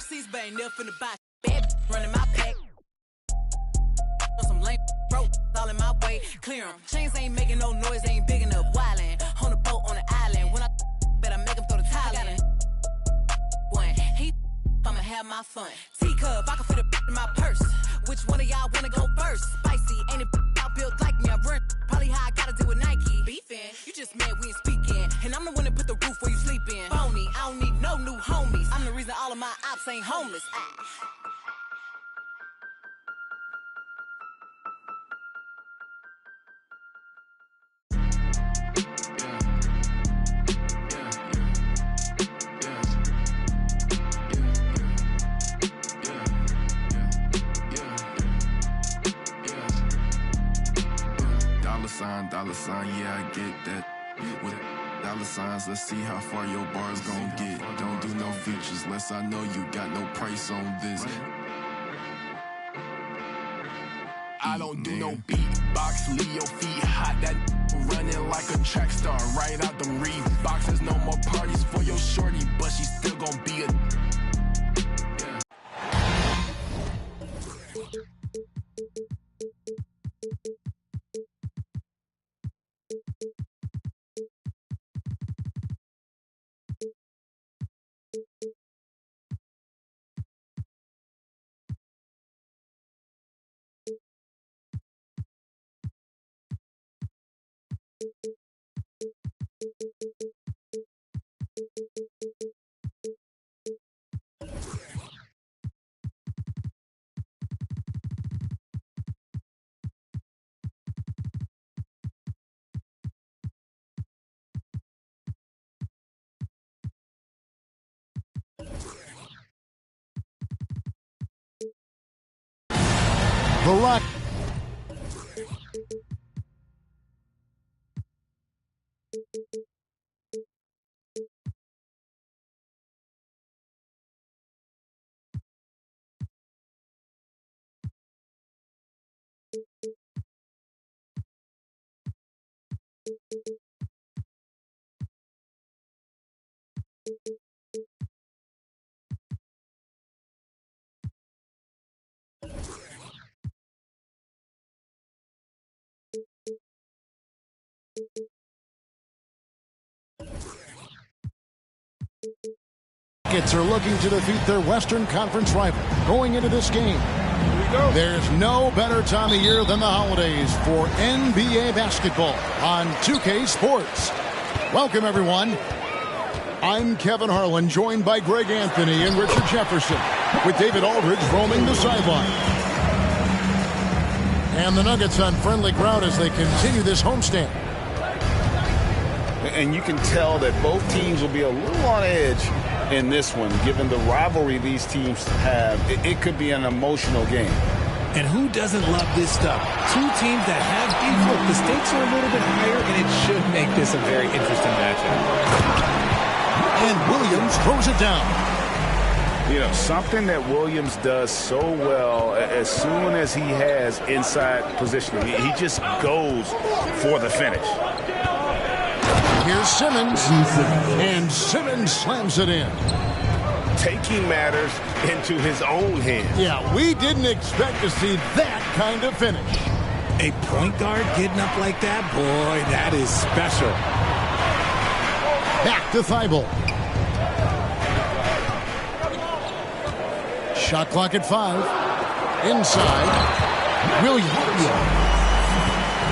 overseas, but ain't never finna buy bad running my pack. Some lame broke all in my way. Clear 'em. Chains ain't making no noise, they ain't big enough. Wildin' on the boat on the island. When I better make 'em throw the tile in. One, I'ma have my fun. Teacup, I can fit a in my purse. Which one of y'all wanna go first? Spicy, ain't it out built like me? I run probably how I gotta deal with Nike. Beefin', you just mad we ain't speaking. And I'm the one that put the roof where you sleep in. Phony, I don't need no new homies. I'm the reason all of my ops ain't homeless. Dollar sign, yeah, I get that. With dollar signs, let's see how far your bar's gon' get. Don't do no features, unless I know you got no price on this. I don't do no beatbox, leave your feet hot. That running like a track star, right out them Reeboks. There's no more parties for your shorty, but she still gon' be a. The Rock. Nuggets are looking to defeat their Western Conference rival. Going into this game, there's no better time of year than the holidays for NBA basketball on 2K Sports. Welcome, everyone. I'm Kevin Harlan, joined by Greg Anthony and Richard Jefferson, with David Aldridge roaming the sideline. And the Nuggets on friendly ground as they continue this homestand. And you can tell that both teams will be a little on edge in this one, given the rivalry these teams have. It could be an emotional game. And who doesn't love this stuff? Two teams that have equal. The stakes are a little bit higher, and it should make this a very interesting matchup. And Williams throws it down. You know, something that Williams does so well, as soon as he has inside positioning, he just goes for the finish. Here's Simmons, and Simmons slams it in. Taking matters into his own hands. Yeah, we didn't expect to see that kind of finish. A point guard getting up like that, boy, that is special. Back to Thibault. Shot clock at 5. Inside. Williams.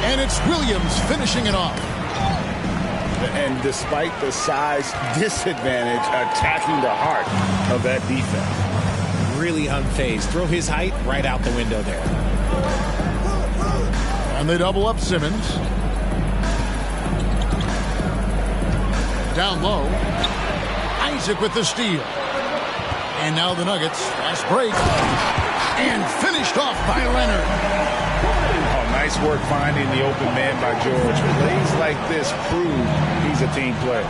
And it's Williams finishing it off. And despite the size disadvantage, attacking the heart of that defense. Really unfazed. Throw his height right out the window there. And they double up Simmons. Down low. Isaac with the steal. And now the Nuggets. Fast break. And finished off by Leonard. Nice work finding the open man by George. Plays like this prove he's a team player.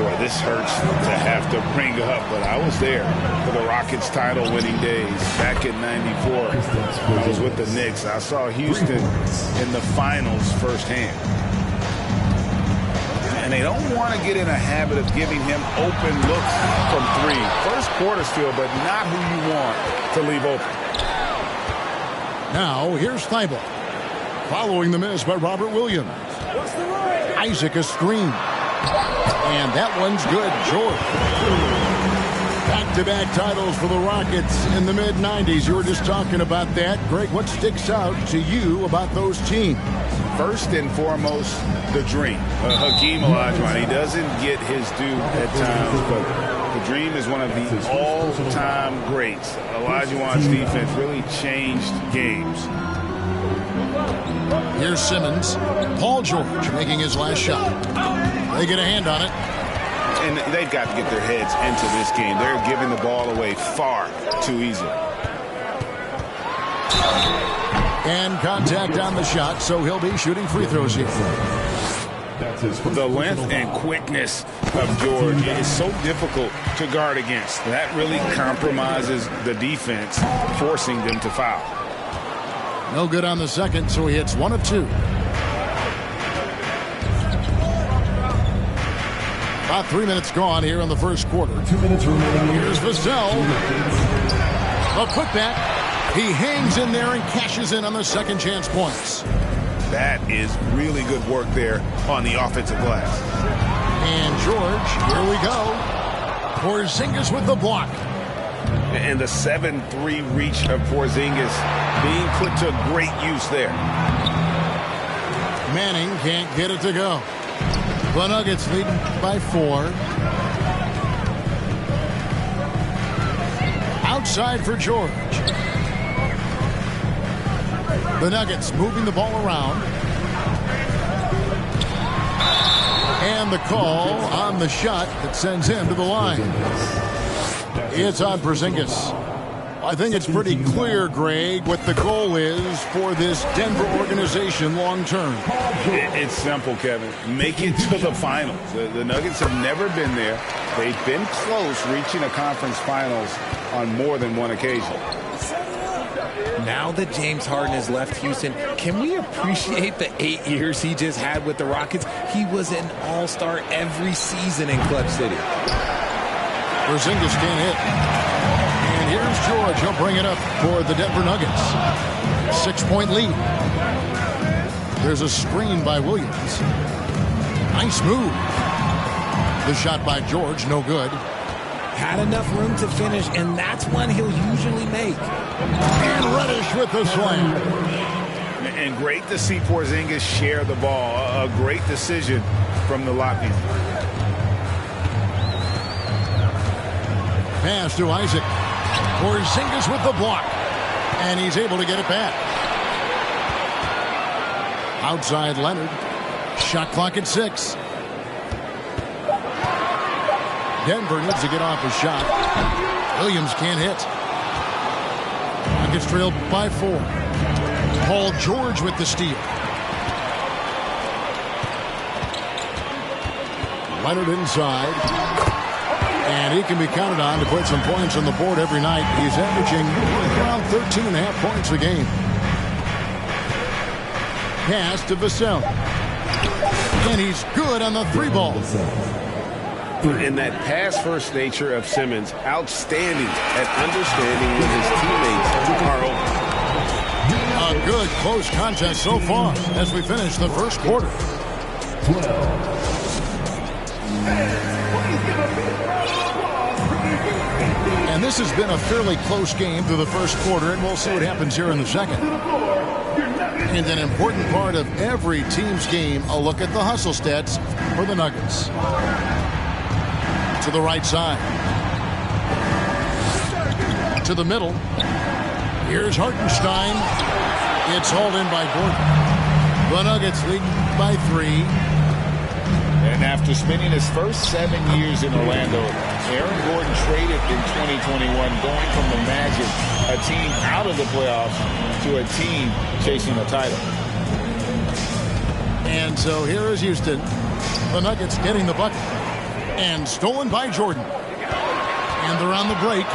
Boy, this hurts to have to bring up, but I was there for the Rockets title-winning days back in '94. I was with the Knicks. I saw Houston in the finals firsthand. and they don't want to get in a habit of giving him open looks from three. First quarter still, but not who you want to leave open. Now, here's Thibault. Following the miss by Robert Williams. Isaac a screen. And that one's good. George. Back-to-back titles for the Rockets in the mid-90s. You were just talking about that. Greg, what sticks out to you about those teams? First and foremost, the dream. Hakeem Olajuwon, he doesn't get his due at times, but the dream is one of the all-time greats. Olajuwon's defense really changed games. Here's Simmons. Paul George making his last shot. They get a hand on it. And they've got to get their heads into this game. They're giving the ball away far too easily. And contact on the shot, so he'll be shooting free throws here. The length and quickness of George is so difficult to guard against. That really compromises the defense, forcing them to foul. No good on the second, so he hits 1 of 2. About 3 minutes gone here in the first quarter. 2 minutes remaining. Here's Vassell. A putback. He hangs in there and cashes in on the second chance points. That is really good work there on the offensive glass. And George, here we go. Porzingis with the block. And the 7-3 reach of Porzingis being put to great use there. Manning can't get it to go. The Nuggets leading by 4. Outside for George. The Nuggets moving the ball around. And the call on the shot that sends him to the line. It's on Porzingis. I think it's pretty clear, Greg, what the goal is for this Denver organization long term. It's simple, Kevin. Make it to the finals. The Nuggets have never been there. They've been close reaching a conference finals on more than one occasion. Now that James Harden has left Houston, can we appreciate the 8 years he just had with the Rockets? He was an all-star every season in Clutch City. Porzingis can't hit. And here's George. He'll bring it up for the Denver Nuggets. 6-point lead. There's a screen by Williams. Nice move. The shot by George, no good. Had enough room to finish, and that's one he'll usually make. And Reddish with the slam. And great to see Porzingis share the ball. A great decision from the Latvian. Pass to Isaac. Porzingis with the block. And he's able to get it back. Outside Leonard. Shot clock at 6. Denver needs to get off a shot. Williams can't hit. Nuggets trailed by 4. Paul George with the steal. Leonard inside. And he can be counted on to put some points on the board every night. He's averaging around 13.5 points a game. Pass to Vassell. And he's good on the 3-ball. And that pass-first nature of Simmons, outstanding at understanding when his teammates are open. A good close contest so far as we finish the first quarter. And this has been a fairly close game through the first quarter, and we'll see what happens here in the second. And an important part of every team's game, a look at the hustle stats for the Nuggets. To the right side. To the middle. Here's Hartenstein. It's hauled in by Gordon. The Nuggets lead by 3. And after spending his first 7 years in Orlando, Aaron Gordon traded in 2021, going from the Magic, a team out of the playoffs, to a team chasing a title. And so here is Houston. The Nuggets getting the bucket. And stolen by Jordan. And they're on the break.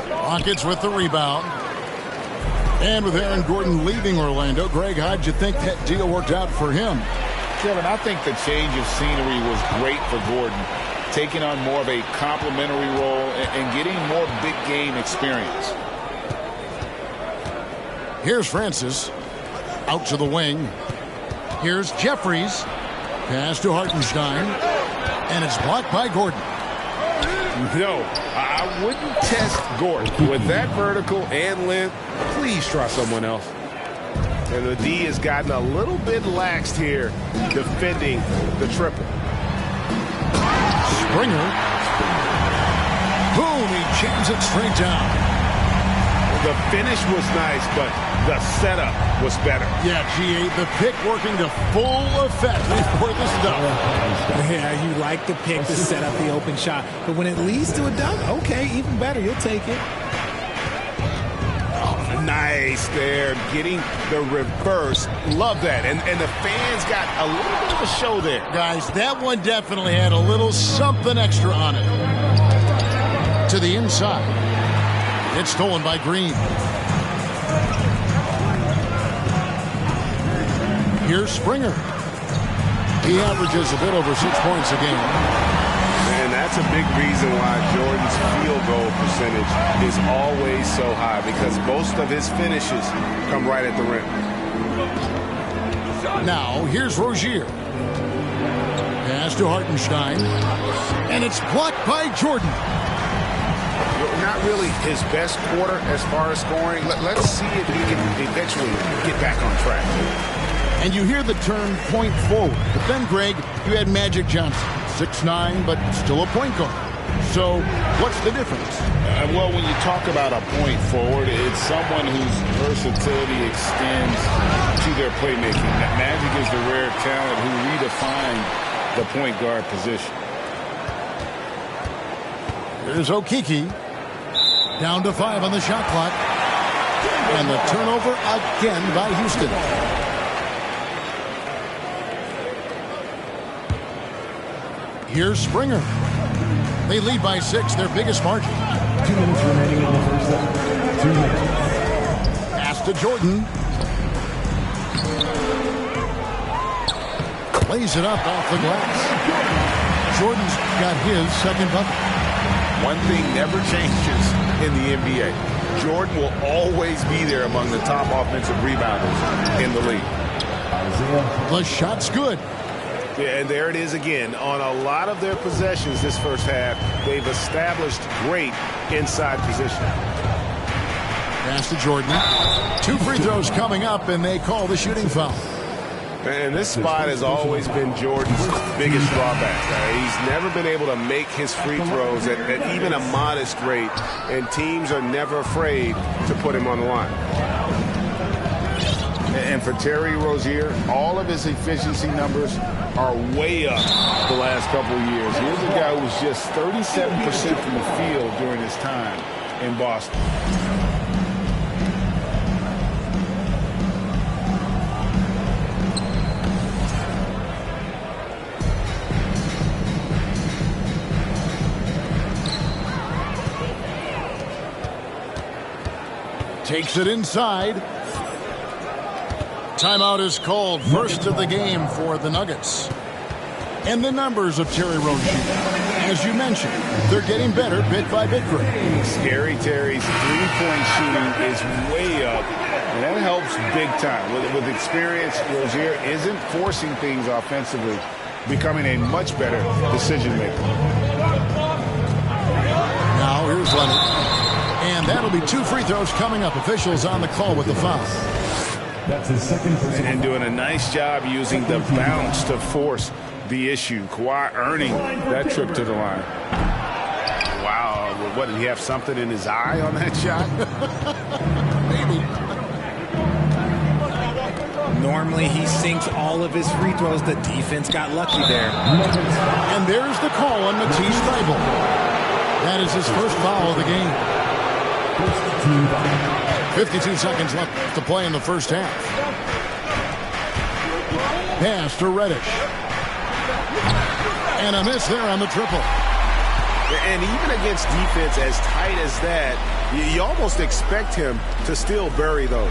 Rockets with the rebound. And with Aaron Gordon leaving Orlando, Greg, how'd you think that deal worked out for him? Kevin, I think the change of scenery was great for Gordon, taking on more of a complimentary role and getting more big game experience. Here's Francis. Out to the wing. Here's Jeffries. Pass to Hartenstein. And it's blocked by Gordon. No, I wouldn't test Gordon. With that vertical and length, please try someone else. And the D has gotten a little bit laxed here defending the triple. Springer. Boom, he jams it straight down. The finish was nice, but the setup was better. Yeah, G8, the pick working to full effect before the stop. Yeah, you like the pick to set up the open shot. But when it leads to a dunk, okay, even better. You'll take it. Oh, nice there. Getting the reverse. Love that. And the fans got a little bit of a show there. Guys, that one definitely had a little something extra on it. To the inside. It's stolen by Green. Here's Springer. He averages a bit over 6 points a game. And that's a big reason why Jordan's field goal percentage is always so high, because most of his finishes come right at the rim. Now, here's Rozier. Pass to Hartenstein. And it's blocked by Jordan. Not really his best quarter as far as scoring. Let's see if he can eventually get back on track. And you hear the term point forward. But then, Greg, you had Magic Johnson. 6'9", but still a point guard. So what's the difference? Well, when you talk about a point forward, it's someone whose versatility extends to their playmaking. Magic is the rare talent who redefined the point guard position. Here's Okeke. Down to 5 on the shot clock. And the turnover again by Houston. Here's Springer. They lead by 6, their biggest margin. 2 minutes remaining in the first half. 2 minutes. Pass to Jordan. Lays it up off the glass. Jordan's got his second bucket. One thing never changes in the NBA. Jordan will always be there among the top offensive rebounders in the league. The shot's good. Yeah, and there it is again. On a lot of their possessions this first half, they've established great inside position. Pass to Jordan. 2 free throws coming up, and they call the shooting foul. And this spot has always been Jordan's biggest drawback. He's never been able to make his free throws at even a modest rate, and teams are never afraid to put him on the line. And for Terry Rozier, all of his efficiency numbers are way up the last couple of years. Here's a guy who was just 37% from the field during his time in Boston. Takes it inside. Timeout is called. First of the game for the Nuggets. And the numbers of Terry Rozier, as you mentioned, they're getting better bit by bit. Scary Terry's three-point shooting is way up, and that helps big time. With experience, Rozier isn't forcing things offensively, becoming a much better decision maker. Now here's Leonard. And that'll be 2 free throws coming up. Officials on the call with the foul. That's his second personal. And doing a nice job using the bounce to force the issue. Kawhi earning that trip to the line. Wow. What, did he have something in his eye on that shot? Maybe. Normally he sinks all of his free throws. The defense got lucky there. And there's the call on Matisse Thybulle. That is his first foul of the game. 52 seconds left to play in the first half. Pass to Reddish. And a miss there on the triple. And even against defense as tight as that, you almost expect him to still bury those.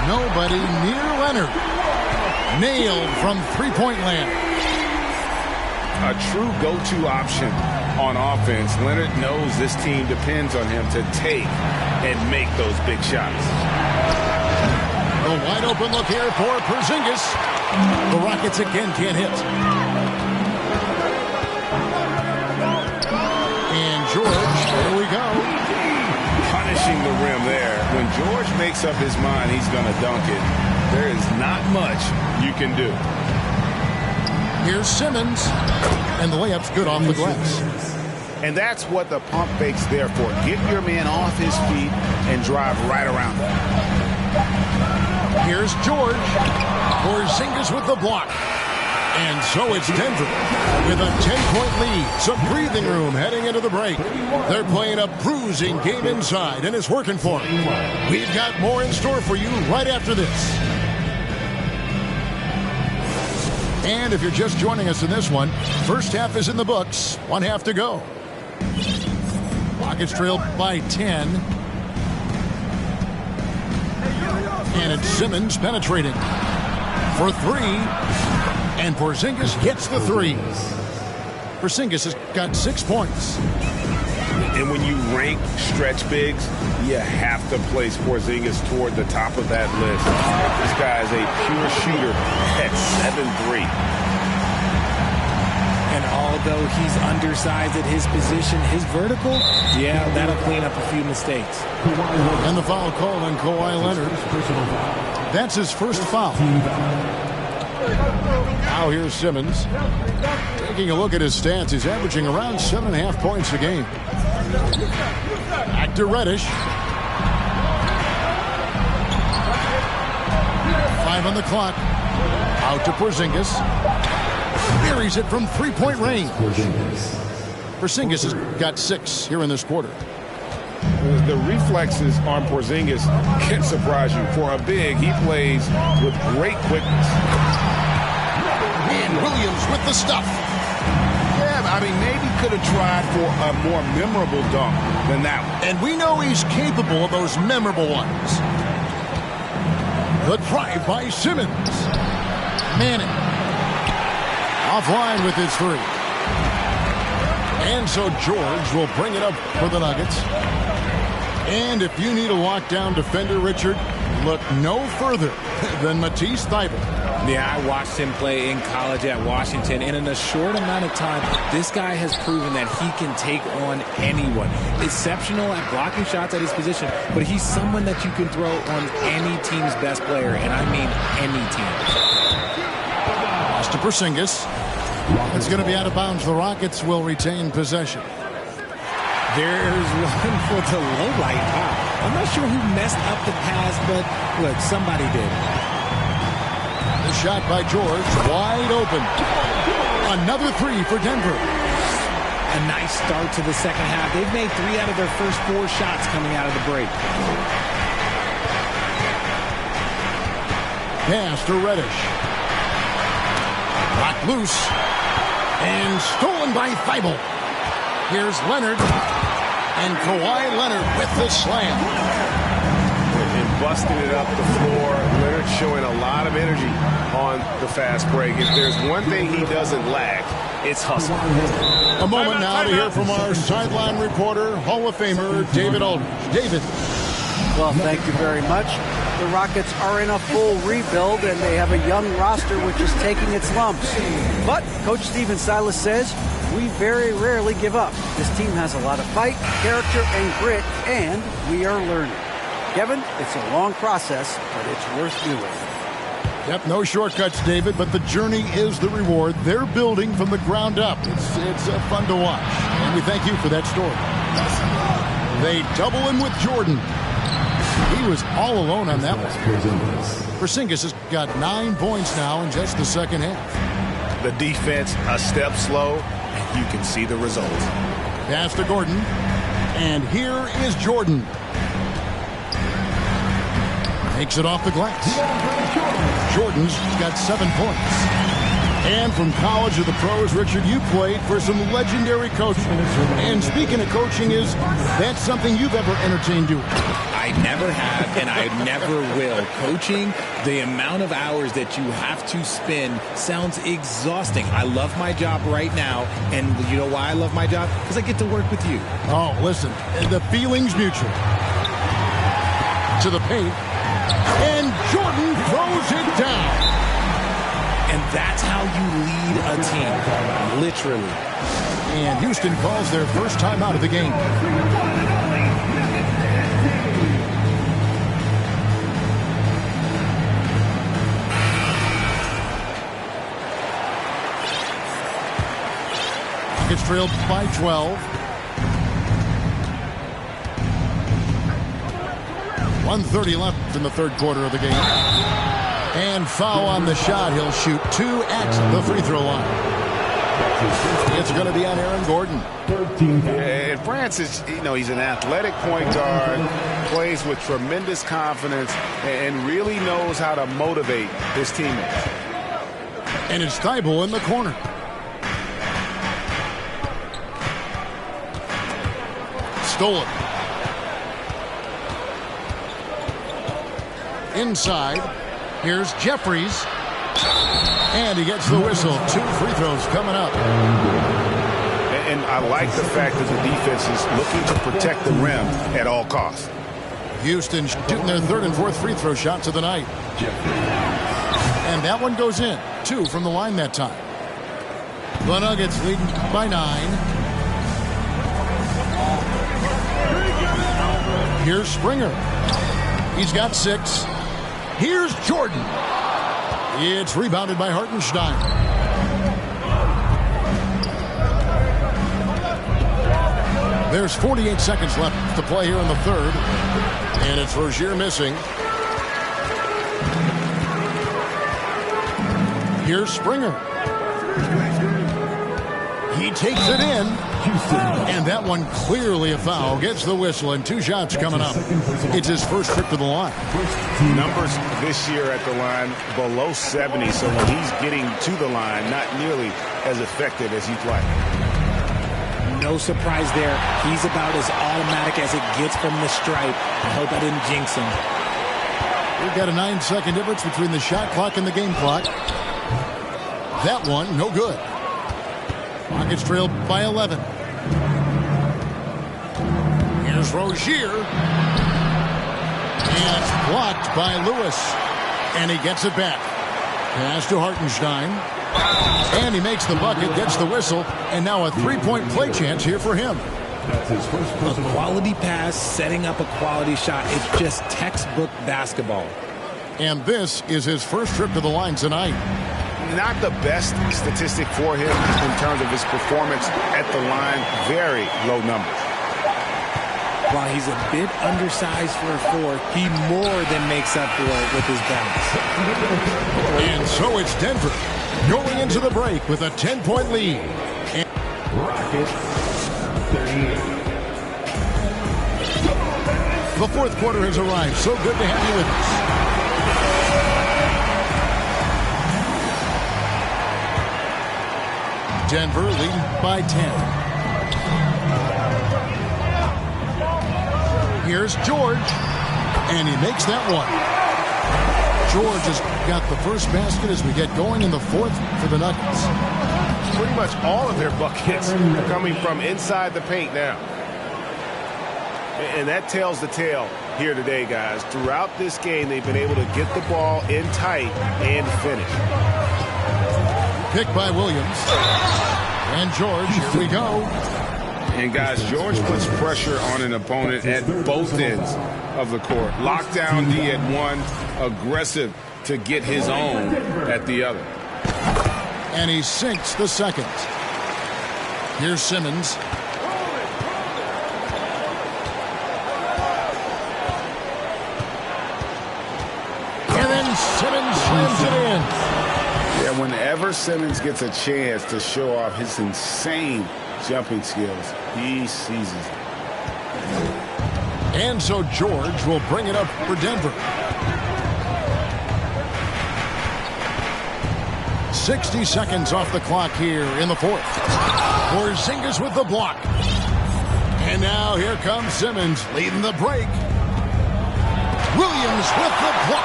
Nobody near Leonard. Nailed from three-point land. A true go-to option on offense. Leonard knows this team depends on him to take and make those big shots. A wide open look here for Porzingis. The Rockets again can't hit. And George, here we go. Punishing the rim there. When George makes up his mind he's going to dunk it, there is not much you can do. Here's Simmons. And the layup's good off the glass. And that's what the pump fake's there for. Get your man off his feet and drive right around him. Here's George. Porzingis with the block. And so it's Denver with a 10-point lead. Some breathing room heading into the break. They're playing a bruising game inside, and it's working for them. We've got more in store for you right after this. And if you're just joining us in this one, first half is in the books. One half to go. Rockets trail by 10. And it's Simmons penetrating for three. And Porzingis hits the three. Porzingis has got 6 points. And when you rank stretch bigs, you have to place Porzingis toward the top of that list. This guy is a pure shooter at 7'3". And although he's undersized at his position, his vertical, yeah, that'll clean up a few mistakes. And the foul called on Kawhi Leonard. That's his first foul. Now here's Simmons. Taking a look at his stats, he's averaging around 7.5 points a game. Back to Reddish. 5 on the clock. Out to Porzingis. Buries it from three-point range. Porzingis has got 6 here in this quarter. The reflexes on Porzingis can surprise you. For a big, he plays with great quickness. And Williams with the stuff. Yeah, I mean, maybe could have tried for a more memorable dunk than that one. And we know he's capable of those memorable ones. The drive by Simmons. Manning. Offline with his three. And so George will bring it up for the Nuggets. And if you need a lockdown defender, Richard, look no further than Matisse Thybulle. Yeah, I watched him play in college at Washington, and in a short amount of time, this guy has proven that he can take on anyone. Exceptional at blocking shots at his position, but he's someone that you can throw on any team's best player, and I mean any team. Pass to Porzingis. It's going to be out of bounds. The Rockets will retain possession. There's one for the low light. Wow. I'm not sure who messed up the pass, but look, somebody did. The shot by George, wide open. Another three for Denver. A nice start to the second half. They've made 3 out of their first 4 shots coming out of the break. Pass to Reddish. Knocked loose. And stolen by Thybulle. Here's Leonard. And Kawhi Leonard with the slam. And busting it up the floor. Leonard showing a lot of energy on the fast break. If there's one thing he doesn't lack, it's hustle. A moment now to hear from our sideline reporter, Hall of Famer David Aldridge. David. Well, thank you very much. The Rockets are in a full rebuild, and they have a young roster which is taking its lumps. But Coach Stephen Silas says, we very rarely give up. This team has a lot of fight, character, and grit, and we are learning. Kevin, it's a long process, but it's worth doing. Yep, no shortcuts, David, but the journey is the reward. They're building from the ground up. It's fun to watch, and we thank you for that story. They double him with Jordan. He was all alone on that one. Porzingis has got 9 points now in just the second half. The defense a step slow, and you can see the result. Pass to Gordon, and here is Jordan. Takes it off the glass. Jordan's got 7 points. And from college to the pros, Richard, you played for some legendary coaching. And speaking of coaching, is that something you've ever entertained doing? I never have, and I never will. Coaching, the amount of hours that you have to spend sounds exhausting. I love my job right now, and you know why I love my job? Because I get to work with you. Oh, listen, the feeling's mutual. To the paint, and Jordan throws it down. And that's how you lead a team, literally. And Houston calls their first timeout of the game. Rockets trailed by 12. 1:30 left in the third quarter of the game. And foul on the shot. He'll shoot 2 at the free throw line. It's going to be on Aaron Gordon. And Francis, he's an athletic point guard, plays with tremendous confidence, and really knows how to motivate his teammates. And it's Thibault in the corner. Stolen. Inside. Here's Jeffries. And he gets the whistle. 2 free throws coming up. And I like the fact that the defense is looking to protect the rim at all costs. Houston shooting their 3rd and 4th free throw shots of the night. And that one goes in. 2 from the line that time. The Nuggets leading by 9. Here's Springer. He's got 6. Here's Jordan. It's rebounded by Hartenstein. There's 48 seconds left to play here in the third. And it's Rozier missing. Here's Springer. He takes it in. And that one clearly a foul. Gets the whistle, and 2 shots coming up. It's his first trip to the line. Numbers this year at the line below 70, so when he's getting to the line, not nearly as effective as he'd like. No surprise there. He's about as automatic as it gets from the stripe. I hope I didn't jinx him. We've got a 9-second difference between the shot clock and the game clock. That one, no good. Rockets trailed by 11. Here's Rozier. And it's blocked by Lewis. And he gets it back. Pass to Hartenstein. And he makes the bucket, gets the whistle, and now a 3-point play chance here for him. A quality pass, setting up a quality shot. It's just textbook basketball. And this is his first trip to the line tonight. Not the best statistic for him in terms of his performance at the line. Very low numbers. While he's a bit undersized for a 4, he more than makes up for it with his bounce. And so it's Denver going into the break with a 10-point lead. And Rockets 38. The fourth quarter has arrived. So good to have you with us. Denver leading by 10. Here's George, and he makes that one. George has got the first basket as we get going in the fourth for the Nuggets. Pretty much all of their buckets are coming from inside the paint now. And that tells the tale here today, guys. Throughout this game, they've been able to get the ball in tight and finish. Picked by Williams. And George, here we go. And, guys, George puts pressure on an opponent at both ends of the court. Lockdown D at one, aggressive to get his own at the other. And he sinks the second. Here's Simmons. And then Simmons slams it in. Yeah, whenever Simmons gets a chance to show off his insane jumping skills, he seizes it. And so George will bring it up for Denver. 60 seconds off the clock here in the fourth. Porzingis with the block. And now here comes Simmons leading the break. Williams with the block.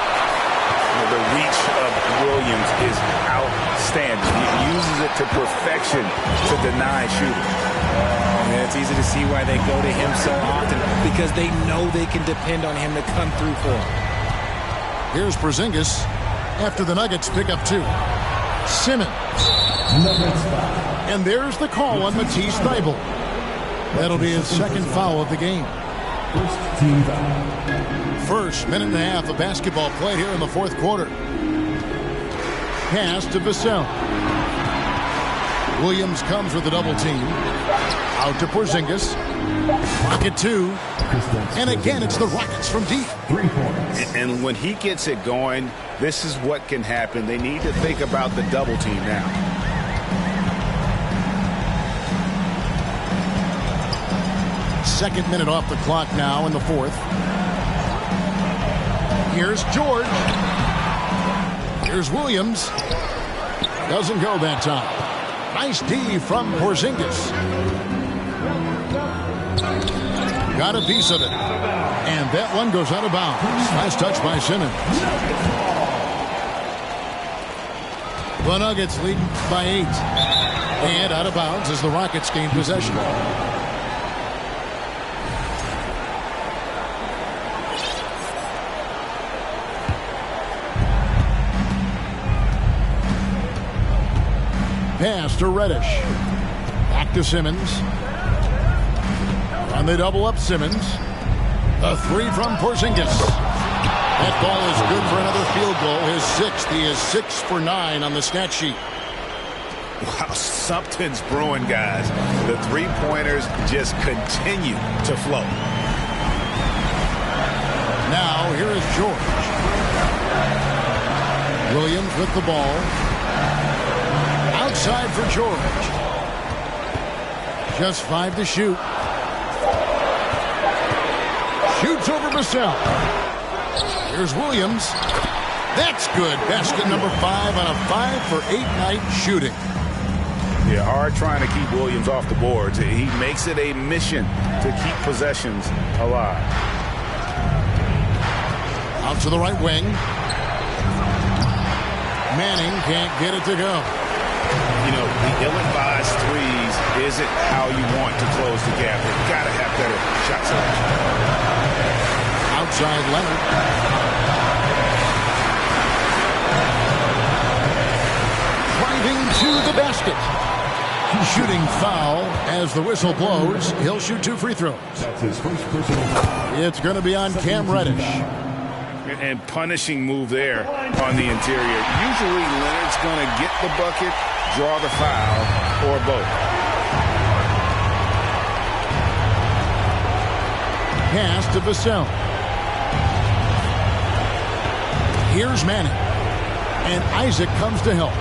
The reach of Williams is outstanding. He uses it to perfection to deny shooting. Yeah, it's easy to see why they go to him so often, because they know they can depend on him to come through for them. Here's Porzingis after the Nuggets pick up 2. Simmons. And there's the call on Matisse Thybulle. That'll be his second foul of the game. First team foul. First minute and a half of basketball played here in the fourth quarter. Pass to Vassell. Williams comes with a double team. Out to Porzingis. Rocket 2. And again, it's the Rockets from deep. 3 points. And when he gets it going, this is what can happen. They need to think about the double team now. Second minute off the clock now in the fourth. Here's George. Here's Williams. Doesn't go that time. Nice D from Porzingis. Got a piece of it. And that one goes out of bounds. Nice touch by Simmons. The Nuggets leading by 8. And out of bounds as the Rockets gain possession. Pass to Reddish. Back to Simmons. And they double up Simmons. A 3 from Porzingis. That ball is good for another field goal. His 6th. He is 6 for 9 on the stat sheet. Wow, something's brewing, guys. The three-pointers just continue to flow. Now, here is George. Williams with the ball. Outside for George. Just 5 to shoot. Shoots over Vassell. Here's Williams. That's good. Basket number 5 on a 5 for 8 night shooting. Yeah, hard trying to keep Williams off the boards. He makes it a mission to keep possessions alive. Out to the right wing. Manning can't get it to go. You know, the ill-advised threes isn't how you want to close the gap. You've got to have better shot selection. Outside Leonard. Driving to the basket. Shooting foul as the whistle blows. He'll shoot 2 free throws. That's his first personal foul. It's going to be on Cam Reddish. And punishing move there on the interior. Usually Leonard's going to get the bucket, draw the foul, or both. Pass to Vassell. Here's Manning. And Isaac comes to help.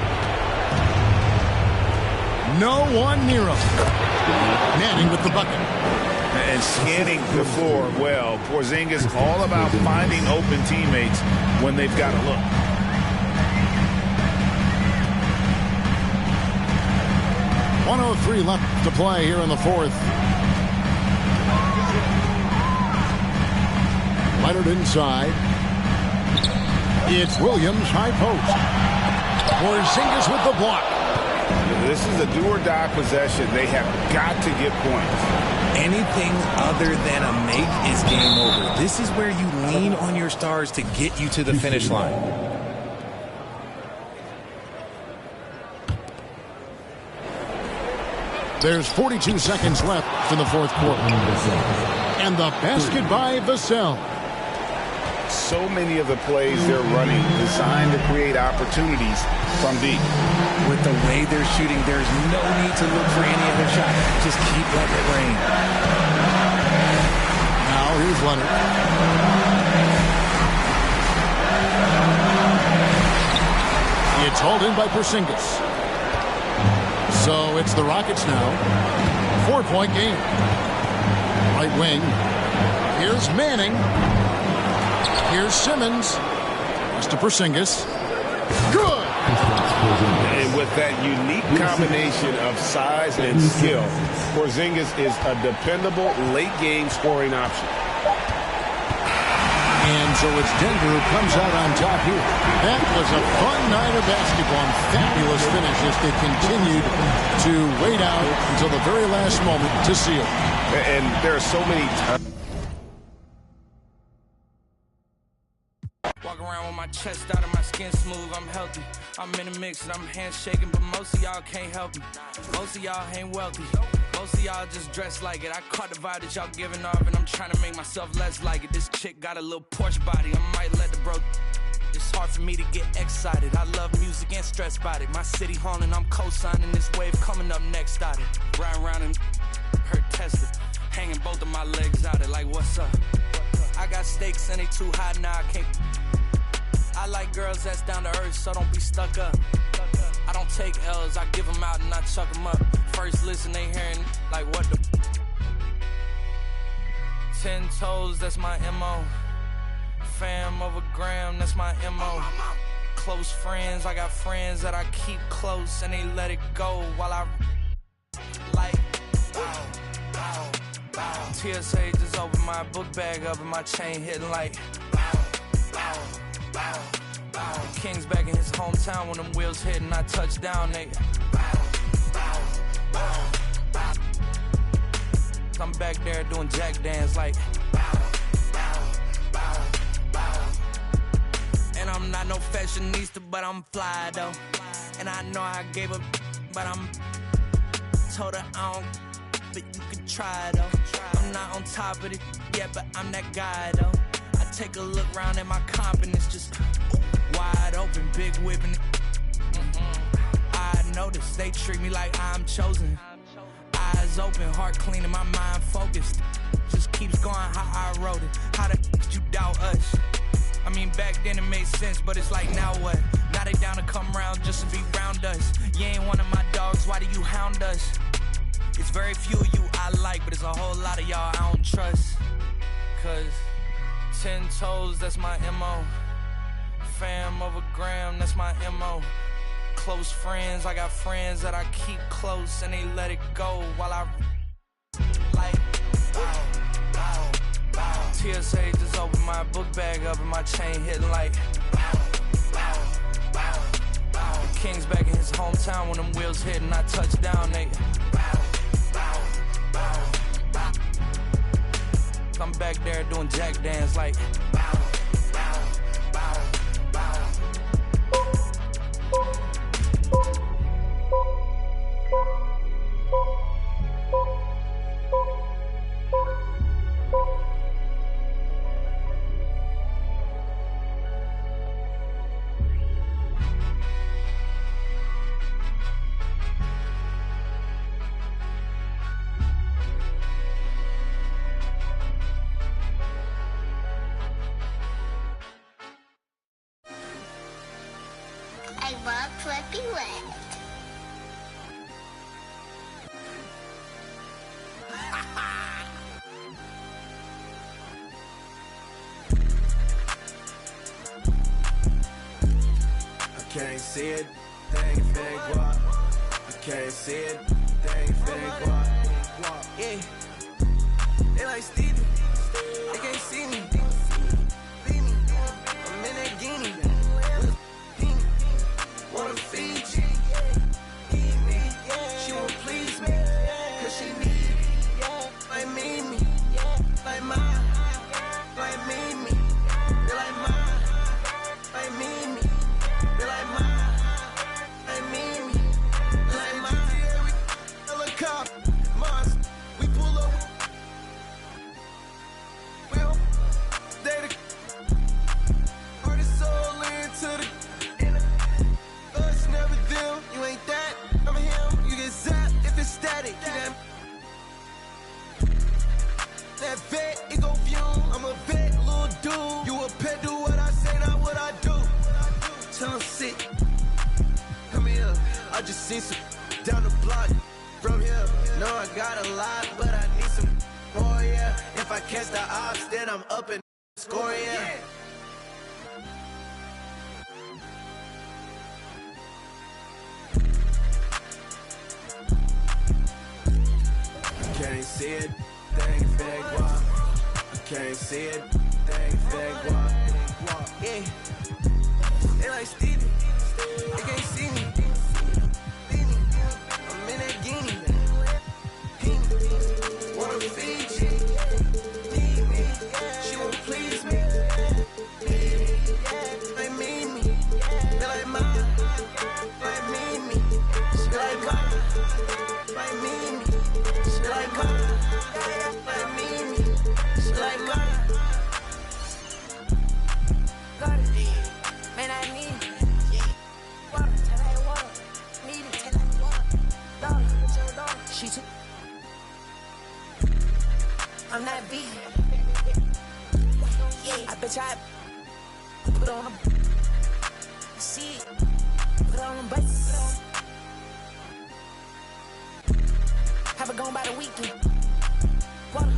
No one near him. Manning with the bucket. And scanning the floor well. Porzingis all about finding open teammates when they've got a look. .103 left to play here in the fourth. Leonard inside. It's Williams, high post. Porzingis with the block. This is a do-or-die possession. They have got to get points. Anything other than a make is game over. This is where you lean on your stars to get you to the finish line. There's 42 seconds left in the fourth quarter. And the basket by Vassell. So many of the plays they're running designed to create opportunities from deep. With the way they're shooting, there's no need to look for any other shot. Just keep letting it rain. Now here's Leonard. It's hauled in by Porzingis. So it's the Rockets now. 4-point game. Right wing. Here's Manning. Here's Simmons. Pass to Porzingis. Good. And with that unique combination of size and skill, Porzingis is a dependable late-game scoring option. And so it's Denver who comes out on top here. That was a fun night of basketball and fabulous finish as they continued to wait out until the very last moment to seal. And there are so many times. Walk around with my chest out and my skin smooth, I'm healthy. I'm in the mix and I'm handshaking, but most of y'all can't help me. Most of y'all ain't wealthy. Most of y'all just dress like it. I caught the vibe that y'all giving off and I'm trying to make myself less like it. This chick got a little Porsche body, I might let the bro. It's hard for me to get excited. I love music and stress about it. My city haunting, I'm co-signing this wave coming up next out it. Ride around and hurt Tesla. Hanging both of my legs out it like what's up? I got stakes and they too high now, I can't. I like girls that's down to earth, so don't be stuck up. I don't take L's, I give them out and I chuck them up. First listen, they hearing like what the 10 toes, that's my MO. Fam over gram, that's my MO. Close friends, I got friends that I keep close and they let it go while I like TSA just opened my book bag up and my chain hitting like King's back in his hometown when them wheels hit and I touch down, they I'm back there doing jack dance like and I'm not no fashionista, but I'm fly though. And I know I gave up, but I'm told her I don't, but you can try though. I'm not on top of it yet, but I'm that guy though. I take a look round at my confidence, just wide open, big whipping. I notice they treat me like I'm chosen. Eyes open, heart clean, and my mind focused. Just keeps going how I wrote it. How the you doubt us? I mean, back then it made sense, but it's like, now what? Now they down to come around just to be round us. You ain't one of my dogs, why do you hound us? It's very few of you I like, but it's a whole lot of y'all I don't trust. Cause 10 toes, that's my MO. Fam over gram, that's my MO. Close friends, I got friends that I keep close and they let it go while I like TSA just opened my book bag up and my chain hitting like King's back in his hometown when them wheels hit and I touch down, they I'm back there doing jack dance like I love Flippy Wet. I can't see it, dang fake walk. I can't see it, dang fake walk. Yeah, they like Stevie, they can't see me. I'm in that guinea. Wanna feed you, eat me. She won't please me, cause she need me. Like me, like mine, like me. They like mine, like me. They like mine, like me. They like mine. Helicopter, Mars, we pull up. Will, they the artist soul into the. Never them, you ain't that, I'm him, you get zapped if it's static, that vet, it go fume, I'm a vet, little dude, you a pet, do what I say, not what I do, tell him sit, come here, I just seen some down the block, from here, no I got a lot, but I need some more, yeah, if I catch the ops, then I'm up and score, yeah. can't see it. Thing fake walk. Yeah. They like Stevie. They can't see me. I'm in that guinea. Wanna feed you. Need me. She won't please me. Like me. They like mine. Like me. She like mine. Like me. She like mine. Like me. She like mine. Got it. Man, I need it. Water, till I water. Need it till I water. Dollar, it's your dollar. She took. I'm not vegan. Yeah, I bet I put on a see it. Put on a bus. Have it gone by the weekend. Water.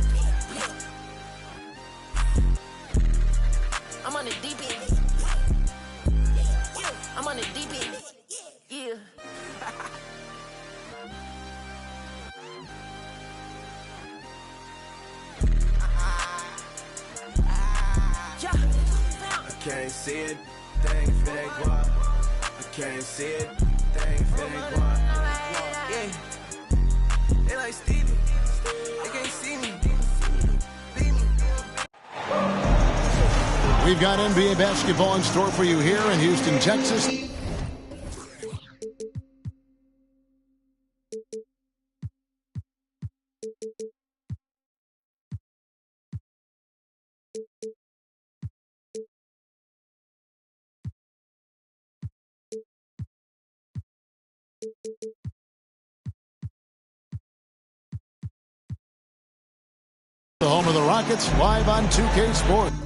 I'm on the deep end. I'm on the deep end. Yeah. I can't see it, thing fake walk. I can't see it, thing fake walk. Yeah. They like Stevie. They can't see me. We've got NBA basketball in store for you here in Houston, Texas. The home of the Rockets, live on 2K Sports.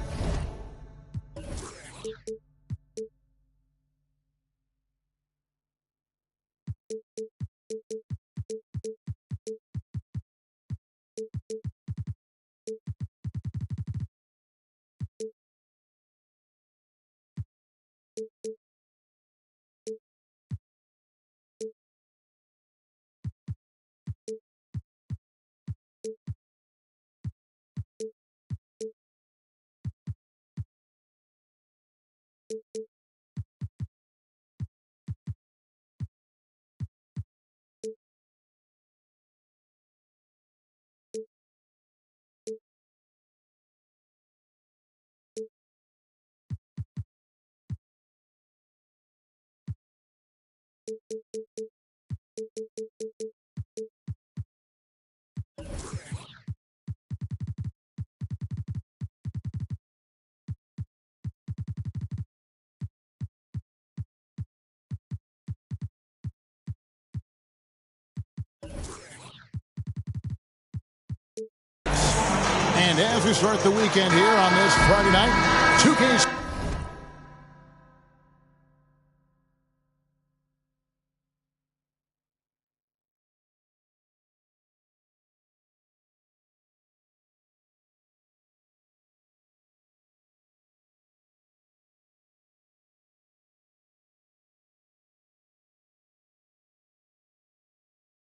And as we start the weekend here on this Friday night, 2K.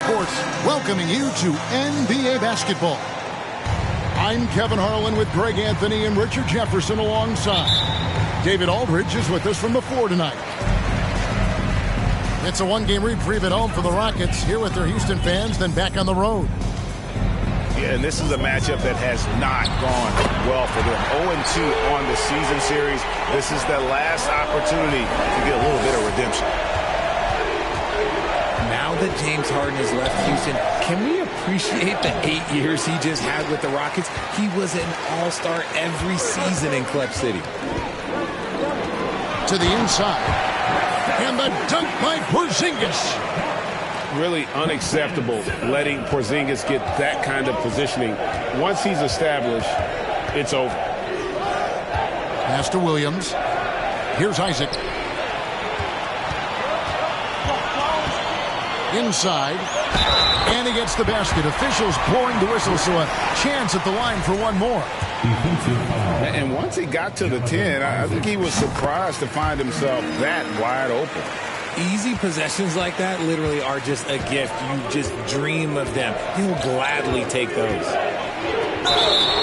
Sports, welcoming you to NBA basketball. I'm Kevin Harlan with Greg Anthony and Richard Jefferson alongside. David Aldridge is with us from the floor tonight. It's a one-game reprieve at home for the Rockets, here with their Houston fans, then back on the road. Yeah, and this is a matchup that has not gone well for them. 0-2 on the season series. This is the last opportunity to get a little bit of redemption. Now that James Harden has left Houston, can we appreciate the 8 years he just had with the Rockets? He was an all-star every season in Clutch City. To the inside. And the dunk by Porzingis. Really unacceptable letting Porzingis get that kind of positioning. Once he's established, it's over. Pass to Williams. Here's Isaac. Inside. And he gets the basket. Officials blowing the whistle, so a chance at the line for one more. And once he got to the 10, I think he was surprised to find himself that wide open. Easy possessions like that literally are just a gift. You just dream of them. He'll gladly take those.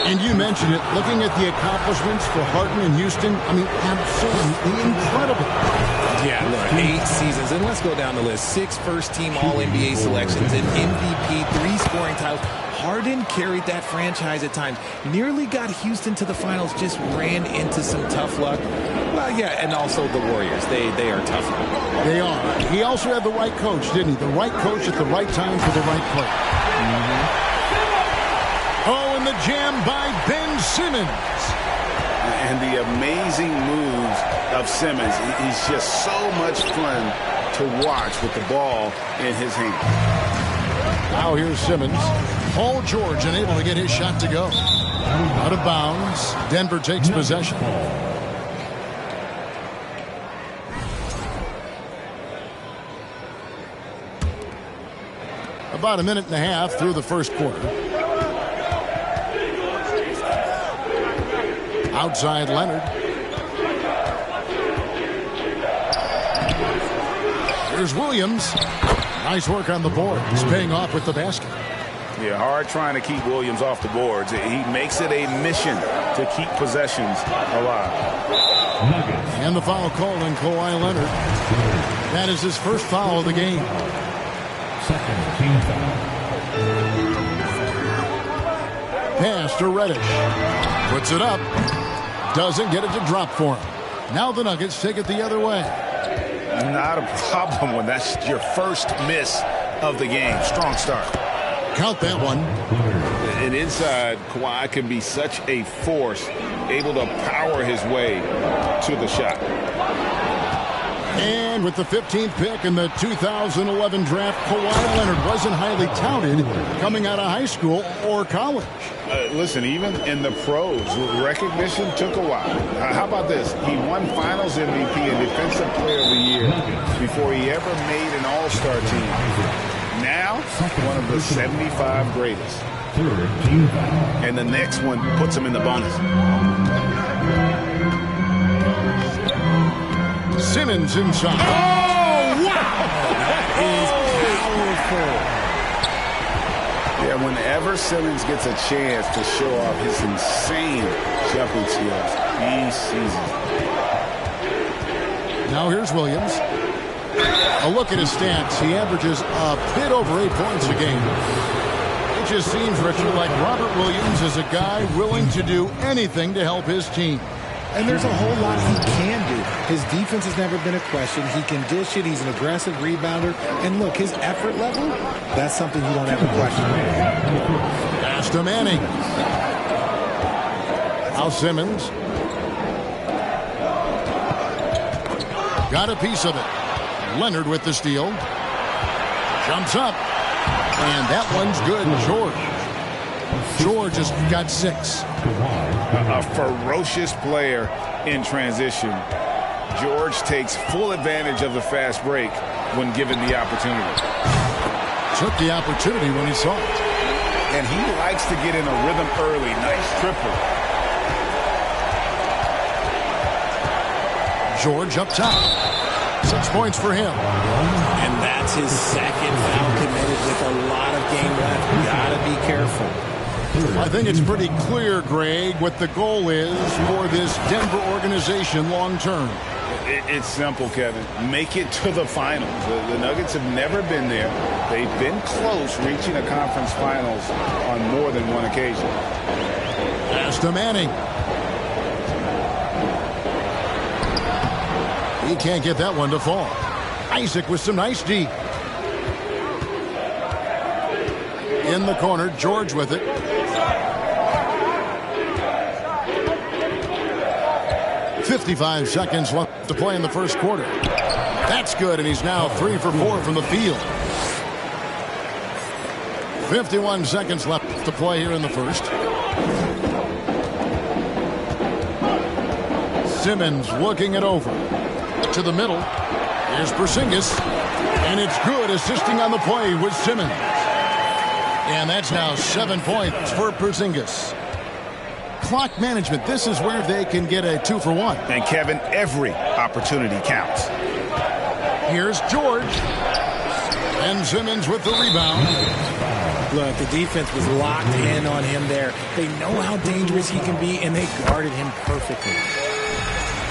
And you mentioned it, looking at the accomplishments for Harden and Houston, I mean, absolutely incredible. Yeah, look, 8 seasons, and let's go down the list. 6 first-team All-NBA selections, an MVP, 3 scoring titles. Harden carried that franchise at times, nearly got Houston to the finals, just ran into some tough luck. Well, yeah, and also the Warriors. They are tough luck. They are. He also had the right coach, didn't he? The right coach at the right time for the right player. Oh, and the jam by Ben Simmons. And the amazing moves of Simmons. He's just so much fun to watch with the ball in his hand. Now here's Simmons. Paul George unable to get his shot to go. Out of bounds. Denver takes possession. About a minute and a half through the first quarter. Outside Leonard. Here's Williams. Nice work on the board. He's paying off with the basket. Yeah, hard trying to keep Williams off the boards. He makes it a mission to keep possessions alive. And the foul called on Kawhi Leonard. That is his first foul of the game. Second team foul. Pass to Reddish. Puts it up. Doesn't get it to drop for him. Now the Nuggets take it the other way. Not a problem when that's your first miss of the game. Strong start. Count that one. And inside, Kawhi can be such a force, able to power his way to the shot. And with the 15th pick in the 2011 draft, Kawhi Leonard wasn't highly touted coming out of high school or college. Listen, even in the pros, recognition took a while. How about this? He won Finals MVP and Defensive Player of the Year before he ever made an All-Star team. Now, one of the 75 greatest. And the next one puts him in the bonus. Simmons inside. Oh, wow! That is powerful. Yeah, whenever Simmons gets a chance to show off his insane jumping skills, he seizes. Now here's Williams. A look at his stats. He averages a bit over 8 points a game. It just seems, Richard, like Robert Williams is a guy willing to do anything to help his team. And there's a whole lot he can do. His defense has never been a question. He can dish it. He's an aggressive rebounder. And look, his effort level, that's something you don't have to question. Pass to Manning. Now Simmons. Got a piece of it. Leonard with the steal. Jumps up. And that one's good. George has got 6. A ferocious player in transition. George takes full advantage of the fast break when given the opportunity. Took the opportunity when he saw it. And he likes to get in a rhythm early. Nice triple. George up top. 6 points for him. And that's his second foul committed with a lot of game left. Gotta be careful. I think it's pretty clear, Greg, what the goal is for this Denver organization long term. It's simple, Kevin. Make it to the finals. The Nuggets have never been there. They've been close reaching a conference finals on more than one occasion. Pass to Manning. He can't get that one to fall. Isaac with some nice D. In the corner, George with it. .55 seconds left to play in the first quarter. That's good, and he's now 3 for 4 from the field. 51 seconds left to play here in the first. Simmons looking it over. To the middle. Here's Porzingis. And it's good, assisting on the play with Simmons. And that's now 7 points for Porzingis. Clock management, this is where they can get a 2 for 1. And Kevin, every opportunity counts. Here's George. And Simmons with the rebound. Look, the defense was locked in on him there. They know how dangerous he can be, and they guarded him perfectly.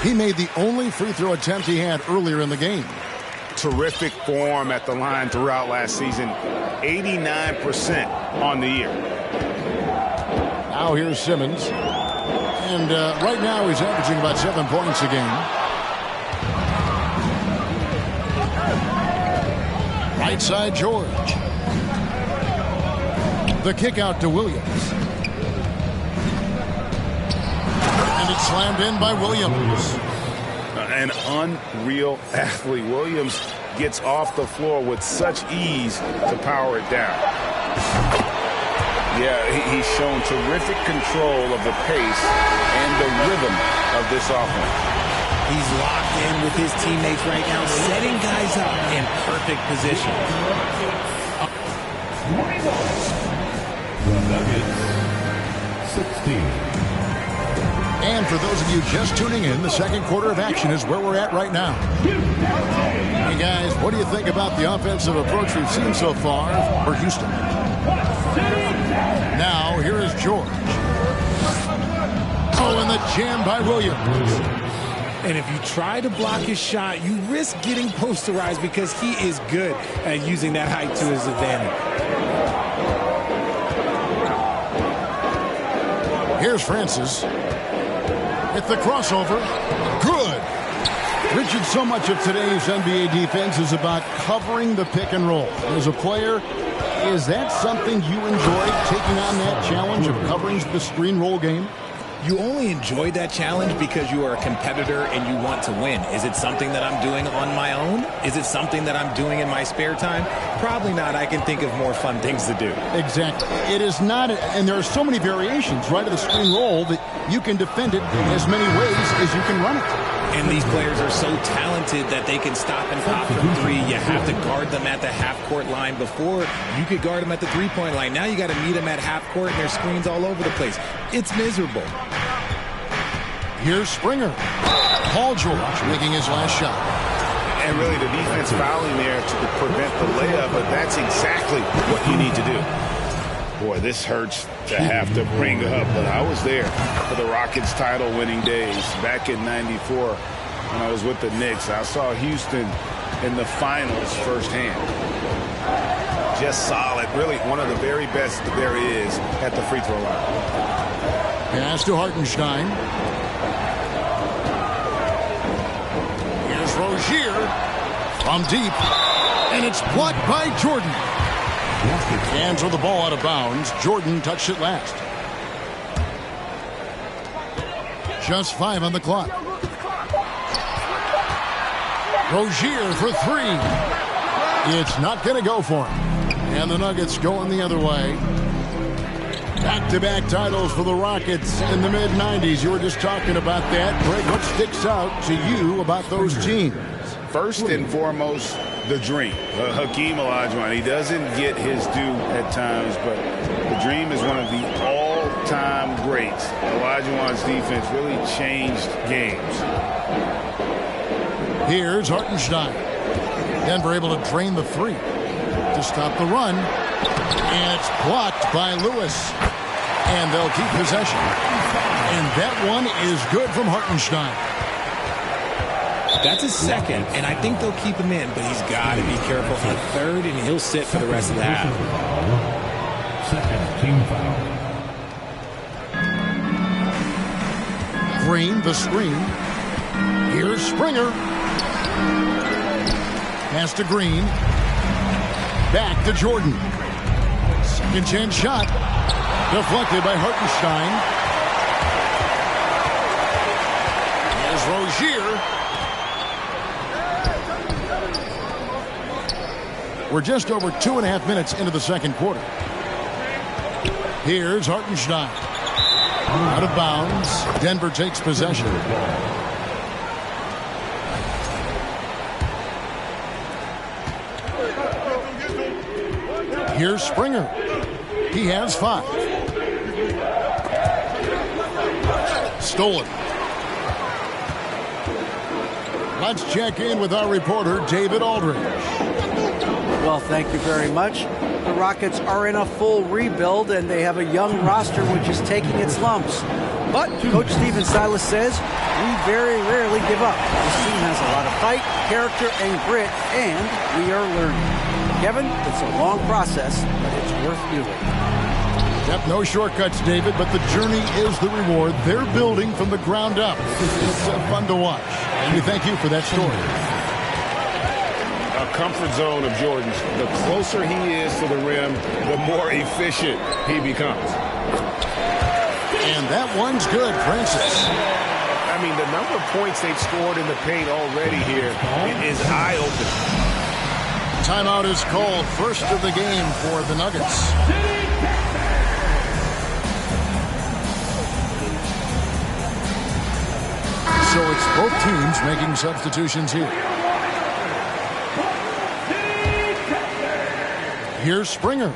He made the only free throw attempt he had earlier in the game. Terrific form at the line throughout last season. 89% on the year. Now here's Simmons. And right now he's averaging about 7 points a game. Right side, George. The kick out to Williams. And it's slammed in by Williams. An unreal athlete. Williams gets off the floor with such ease to power it down. Yeah, he's shown terrific control of the pace and the rhythm of this offense. He's locked in with his teammates right now, setting guys up in perfect position. The Nuggets, 16. And for those of you just tuning in, the second quarter of action is where we're at right now. Hey guys, what do you think about the offensive approach we've seen so far for Houston? Now, here is George. Oh, and the jam by Williams. And if you try to block his shot, you risk getting posterized because he is good at using that height to his advantage. Here's Francis. At the crossover. Good. Richard, so much of today's NBA defense is about covering the pick and roll. As a player, is that something you enjoy, taking on that challenge of covering the screen roll game? You only enjoy that challenge because you are a competitor and you want to win. Is it something that I'm doing on my own? Is it something that I'm doing in my spare time? Probably not. I can think of more fun things to do. Exactly. It is not, and there are so many variations, right, of the screen roll that you can defend it in as many ways as you can run it. And these players are so talented that they can stop and pop from three. You have to guard them at the half-court line. Before, you could guard them at the three-point line. Now you got to meet them at half-court, and there's screens all over the place. It's miserable. Here's Springer. Paul George making his last shot. And really the defense fouling there to prevent the layup, but that's exactly what you need to do. Boy, this hurts to have to bring up, but I was there for the Rockets title-winning days back in '94 when I was with the Knicks. I saw Houston in the finals firsthand. Just solid, really one of the very best there is at the free throw line. Pass to Hartenstein. Here's Rozier from deep, and it's blocked by Jordan. Hands with the ball out of bounds. Jordan touched it last. Just 5 on the clock. Rozier for 3. It's not going to go for him. And the Nuggets going the other way. Back-to-back titles for the Rockets in the mid-90s. You were just talking about that. Greg, what sticks out to you about those teams? First and foremost, the dream. Hakeem Olajuwon, he doesn't get his due at times, but the dream is one of the all-time greats. Olajuwon's defense really changed games. Here's Hartenstein. Denver able to drain the three to stop the run. And it's blocked by Lewis. And they'll keep possession. And that one is good from Hartenstein. That's his second, and I think they'll keep him in, but he's got to be careful for third, and he'll sit for the rest of the half. Second team foul. Green, the screen. Here's Springer. Pass to Green. Back to Jordan. Second chance shot. Deflected by Hartenstein. Here's Rozier. We're just over 2.5 minutes into the second quarter. Here's Hartenstein. Out of bounds. Denver takes possession. Here's Springer. He has 5. Stolen. Let's check in with our reporter, David Aldridge. Well, thank you very much. The Rockets are in a full rebuild, and they have a young roster which is taking its lumps. But Coach Stephen Silas says, we very rarely give up. This team has a lot of fight, character, and grit, and we are learning. Kevin, it's a long process, but it's worth doing. Yep, no shortcuts, David, but the journey is the reward. They're building from the ground up. It's fun to watch, and we thank you for that story. A comfort zone of Jordan's. The closer he is to the rim, the more efficient he becomes. And that one's good, Francis. I mean, the number of points they've scored in the paint already here is eye-opening. Timeout is called. First of the game for the Nuggets. So it's both teams making substitutions here. Here's Springer.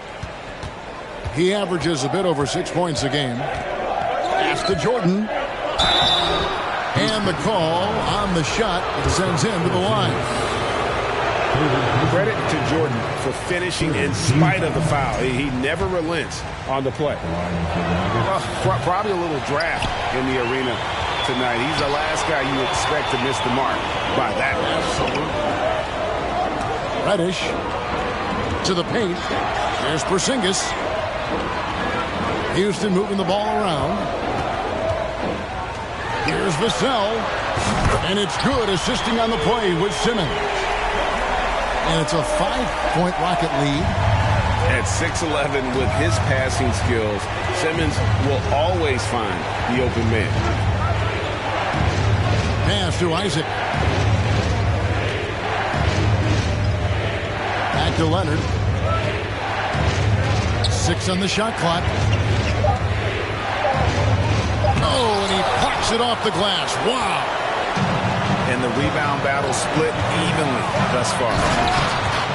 He averages a bit over 6 points a game. Pass to Jordan. And the call on the shot sends him to the line. Credit to Jordan for finishing in spite of the foul. He never relents on the play. Probably a little draft in the arena tonight. He's the last guy you expect to miss the mark by that much. Reddish to the paint. There's Porzingis. Houston moving the ball around. Here's Vassell. And it's good, assisting on the play with Simmons. And it's a 5-point Rocket lead. At 6'11", with his passing skills, Simmons will always find the open man. Pass to Isaac. Back to Leonard. 6 on the shot clock. Oh, and he plucks it off the glass. Wow. And the rebound battle split evenly thus far.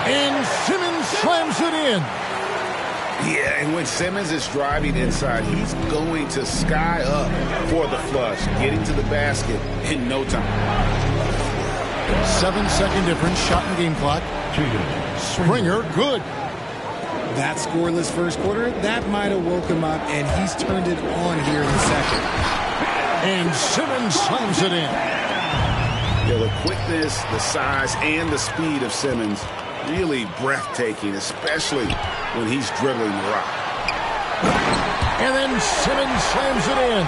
And Simmons slams it in. Yeah, and when Simmons is driving inside, he's going to sky up for the flush, getting to the basket in no time. 7-second difference, shot in game clock. Springer, good. That scoreless first quarter, that might have woke him up, and he's turned it on here in the second. And Simmons slams it in. Yeah, the quickness, the size, and the speed of Simmons, really breathtaking, especially when he's dribbling the rock. And then Simmons slams it in.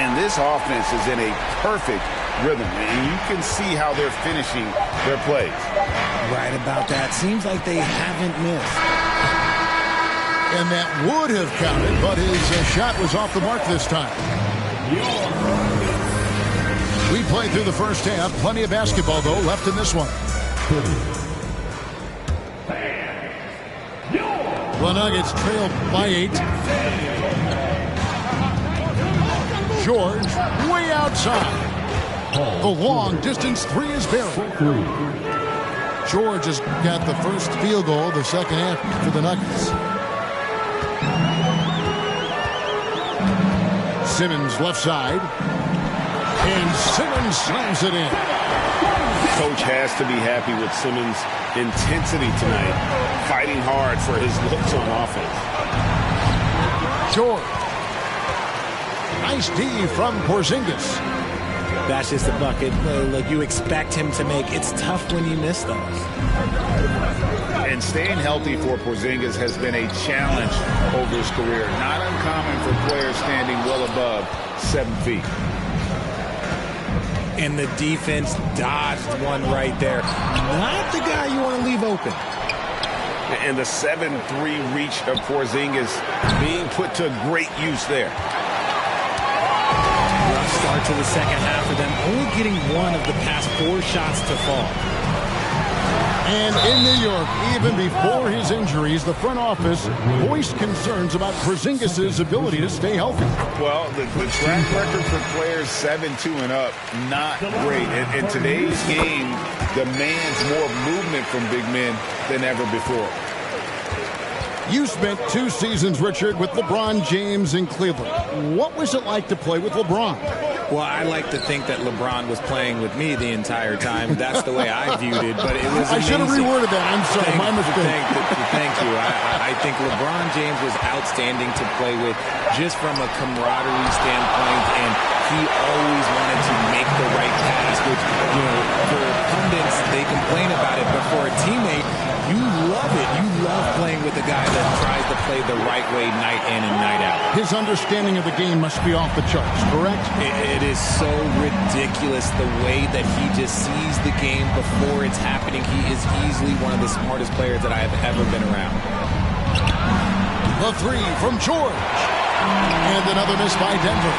And this offense is in a perfect rhythm, and you can see how they're finishing their plays. Right about that. Seems like they haven't missed. And that would have counted, but his shot was off the mark this time. We played through the first half. Plenty of basketball, though, left in this one. The Nuggets trail by 8. George way outside. The long distance 3 is buried. George has got the first field goal of the second half for the Nuggets. Simmons left side. And Simmons slams it in. Coach has to be happy with Simmons' intensity tonight, fighting hard for his looks on offense. George. Nice D from Porzingis. That's just a bucket like you expect him to make. It's tough when you miss those. And staying healthy for Porzingis has been a challenge over his career. Not uncommon for players standing well above 7 feet. And the defense dodged one right there. Not the guy you want to leave open. And the 7-3 reach of Porzingis being put to great use there. Rough start to the second half for them, only getting one of the past 4 shots to fall. And in New York, even before his injuries, the front office voiced concerns about Porzingis' ability to stay healthy. Well, the track record for players 7-2 and up, not great. And today's game demands more movement from big men than ever before. You spent 2 seasons, Richard, with LeBron James in Cleveland. What was it like to play with LeBron? Well, I like to think that LeBron was playing with me the entire time. That's the way I viewed it, but it was I should have reworded that. I'm sorry, my mistake. Thank you. I think LeBron James was outstanding to play with just from a camaraderie standpoint, and he always wanted to make the right pass, which, you know, for pundits, they complain about it, but for a teammate, you love it. You love playing with a guy that tries to play the right way night in and night out. His understanding of the game must be off the charts, correct? It is so ridiculous the way that he just sees the game before it's happening. He is easily one of the smartest players that I have ever been around. The three from George. And another miss by Denver.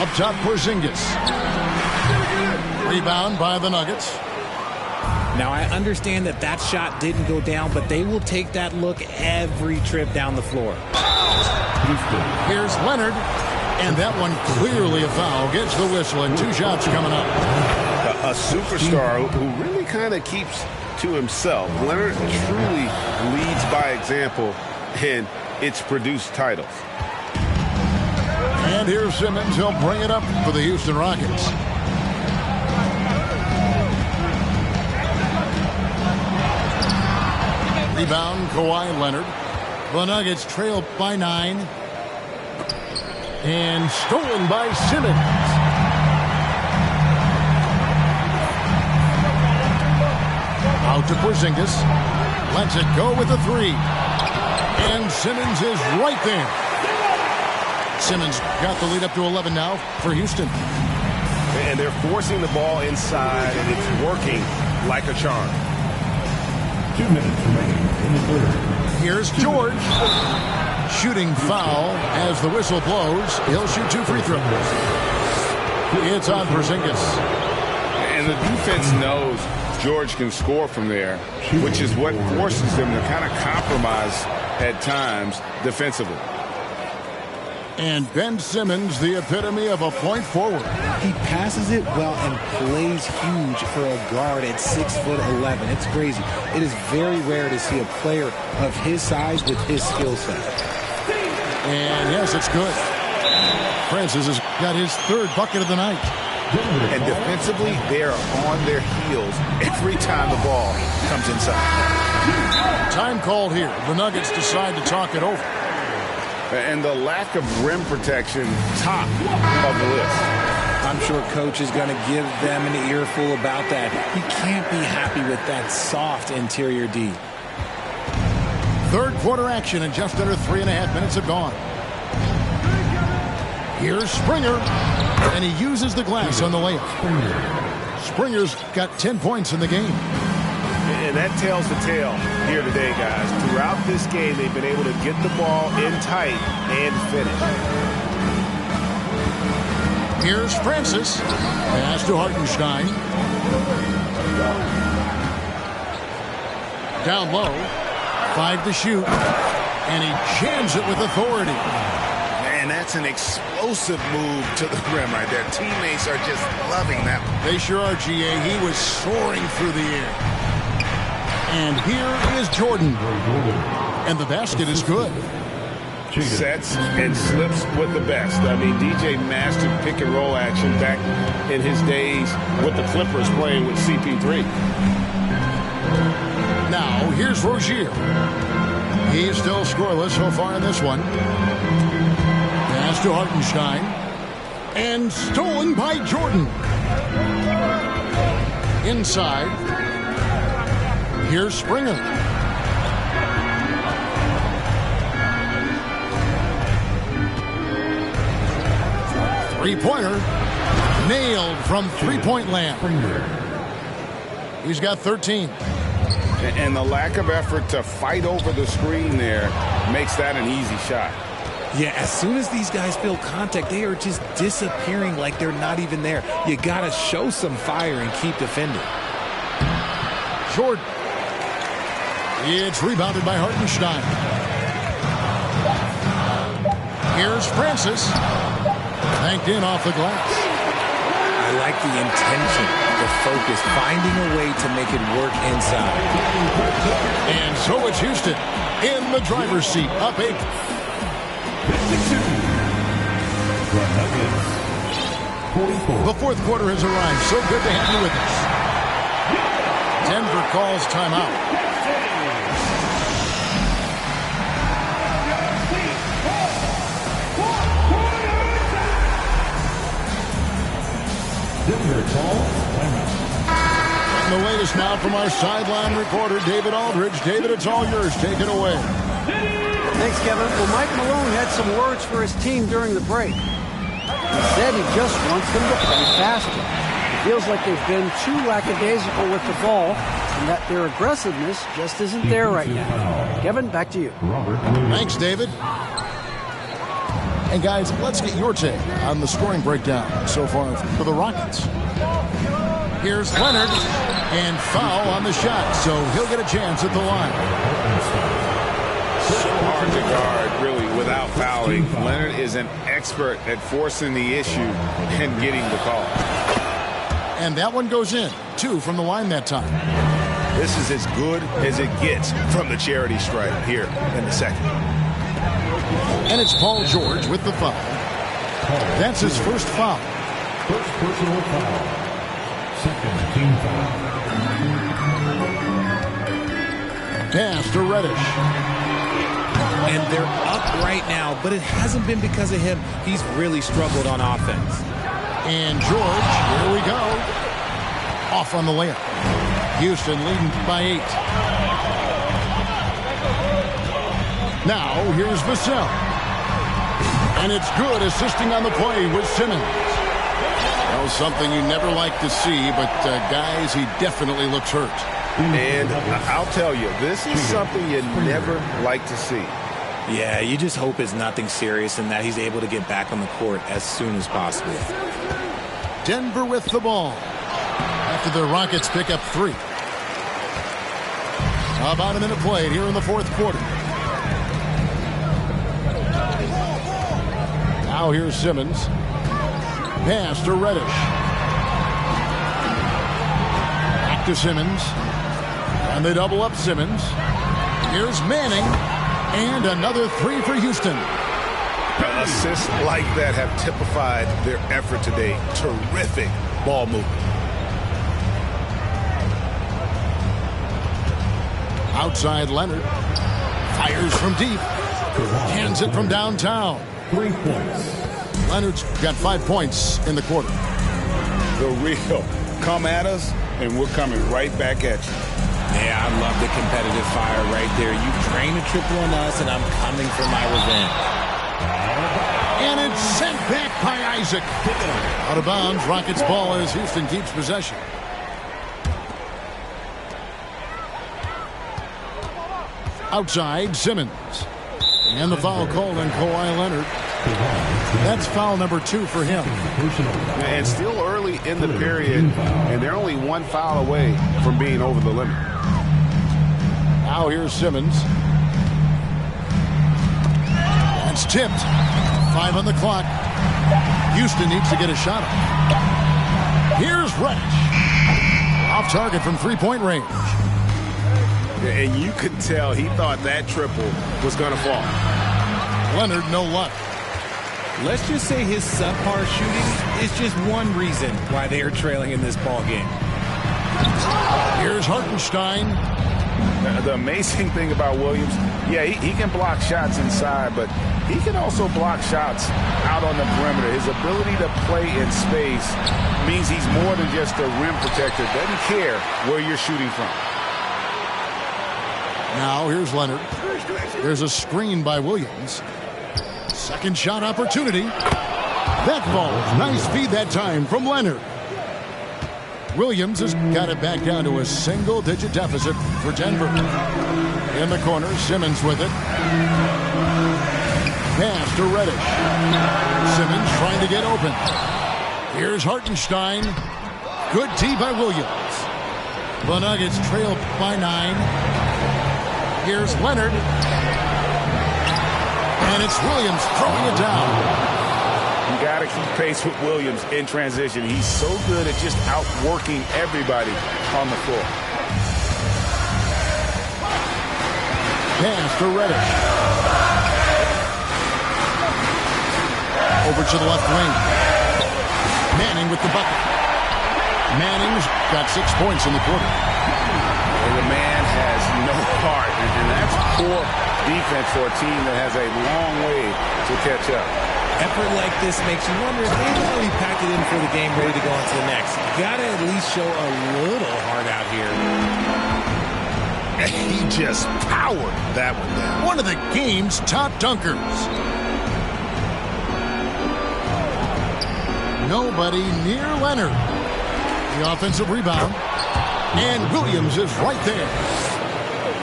Up top, Porzingis. Rebound by the Nuggets. Now, I understand that that shot didn't go down, but they will take that look every trip down the floor. Here's Leonard, and that one clearly a foul. Gets the whistle, and 2 shots coming up. A superstar who really kind of keeps to himself. Leonard truly leads by example, and it's produced titles. And here's Simmons. He'll bring it up for the Houston Rockets. Rebound, Kawhi Leonard. The Nuggets trail by 9. And stolen by Simmons. Out to Porzingis. Lets it go with a 3. And Simmons is right there. Simmons got the lead up to 11 now for Houston. And they're forcing the ball inside, and it's working like a charm. 2 minutes remaining in the third. Here's George. Shooting foul as the whistle blows. He'll shoot 2 free throws. It's on Porzingis. And the defense knows George can score from there, which is what forces them to kind of compromise at times defensively. And Ben Simmons, the epitome of a point forward. He passes it well and plays huge for a guard at 6'11". It's crazy. It is very rare to see a player of his size with his skill set. And yes, it's good. Francis has got his 3rd bucket of the night. And defensively, they are on their heels every time the ball comes inside. Time called here. The Nuggets decide to talk it over. And the lack of rim protection, top of the list. I'm sure Coach is going to give them an earful about that. He can't be happy with that soft interior D. 3rd quarter action, and just under 3.5 minutes have gone. Here's Springer, and he uses the glass on the layup. Springer's got 10 points in the game. And that tells the tale here today, guys. Throughout this game, they've been able to get the ball in tight and finish. Here's Francis. Pass to Hartenstein. Down low. 5 to shoot. And he jams it with authority. Man, that's an explosive move to the rim right there. Teammates are just loving that one. They sure are, GA. He was soaring through the air. And here is Jordan. And the basket is good. Sets and slips with the best. I mean, DJ mastered pick and roll action back in his days with the Clippers playing with CP3. Now, here's Rozier. He's still scoreless so far in this one. Pass to Hartenstein. And stolen by Jordan. Inside. Here's Springer. Three-pointer. Nailed from three-point land. He's got 13. And the lack of effort to fight over the screen there makes that an easy shot. Yeah, as soon as these guys feel contact, they are just disappearing like they're not even there. You got to show some fire and keep defending. Jordan. It's rebounded by Hartenstein. Here's Francis. Banked in off the glass. I like the intention, the focus, finding a way to make it work inside. And so it's Houston in the driver's seat, up 8. The fourth quarter has arrived. So good to have you with us. Denver calls timeout. Denver calls timeout. And the latest now from our sideline reporter, David Aldridge. David, it's all yours. Take it away. Thanks, Kevin. Well, Mike Malone had some words for his team during the break. He said he just wants them to play faster. It feels like they've been too lackadaisical with the ball and that their aggressiveness just isn't there right now. Kevin, back to you. Thanks, David. And guys, let's get your take on the scoring breakdown so far for the Rockets. Here's Leonard, and foul on the shot, so he'll get a chance at the line. So hard to guard, really, without fouling. Leonard is an expert at forcing the issue and getting the call. And that one goes in. 2 from the line that time. This is as good as it gets from the charity stripe here in the second. And it's Paul George with the foul. That's his first foul. First personal foul. Second team foul. Pass to Reddish. And they're up right now, but it hasn't been because of him. He's really struggled on offense. And George, here we go. Off on the layup. Houston leading by 8. Now, here's Vassell. And it's good, assisting on the play with Simmons. That was something you never like to see, but guys, he definitely looks hurt. And I'll tell you, this is something you never like to see. Yeah, you just hope it's nothing serious and that he's able to get back on the court as soon as possible. Denver with the ball after the Rockets pick up 3. About a minute played here in the fourth quarter. Now here's Simmons. Pass to Reddish. Back to Simmons. And they double up Simmons. Here's Manning. And another 3 for Houston. Assists like that have typified their effort today. Terrific ball movement. Outside Leonard. Fires from deep. Hands it from downtown. 3 points. Leonard's got 5 points in the quarter. The real. Come at us, and we're coming right back at you. Yeah, I love the competitive fire right there. You drain a triple on us, and I'm coming for my revenge. And it's sent back by Isaac. Out of bounds, Rockets ball as Houston keeps possession. Outside, Simmons. And the foul called on Kawhi Leonard. That's foul number 2 for him. And still early in the period, and they're only 1 foul away from being over the limit. Now here's Simmons. It's tipped. 5 on the clock. Houston needs to get a shot up. Here's Reddish. Off target from 3-point range. And you could tell he thought that triple was going to fall. Leonard, no luck. Let's just say his subpar shooting is just one reason why they are trailing in this ball game. Here's Hartenstein. The amazing thing about Williams, yeah, he can block shots inside, but he can also block shots out on the perimeter. His ability to play in space means he's more than just a rim protector. Doesn't care where you're shooting from. Now here's Leonard. There's a screen by Williams. Second shot opportunity. That falls. Nice feed that time from Leonard. Williams has got it back down to a single-digit deficit for Denver. In the corner, Simmons with it. Pass to Reddish. Simmons trying to get open. Here's Hartenstein. Good D by Williams. The Nuggets trail by 9. Here's Leonard. And it's Williams throwing it down. You got to keep pace with Williams in transition. He's so good at just outworking everybody on the floor. Pass to Reddish. to the left wing. Manning with the bucket. Manning's got 6 points in the quarter. And the man has no heart, and that's poor defense for a team that has a long way to catch up. Effort like this makes you wonder if they've already packed it in for the game, ready to go on to the next. Gotta at least show a little heart out here. He just powered that one down. One of the game's top dunkers. Nobody near Leonard. The offensive rebound. And Williams is right there.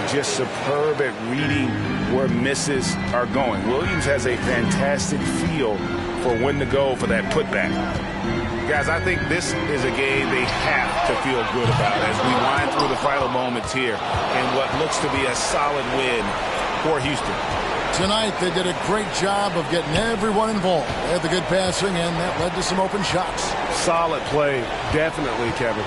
Just superb at reading where misses are going. Williams has a fantastic feel for when to go for that putback. Guys, I think this is a game they have to feel good about as we wind through the final moments here in what looks to be a solid win for Houston. Tonight, they did a great job of getting everyone involved. They had the good passing, and that led to some open shots. Solid play, definitely, Kevin.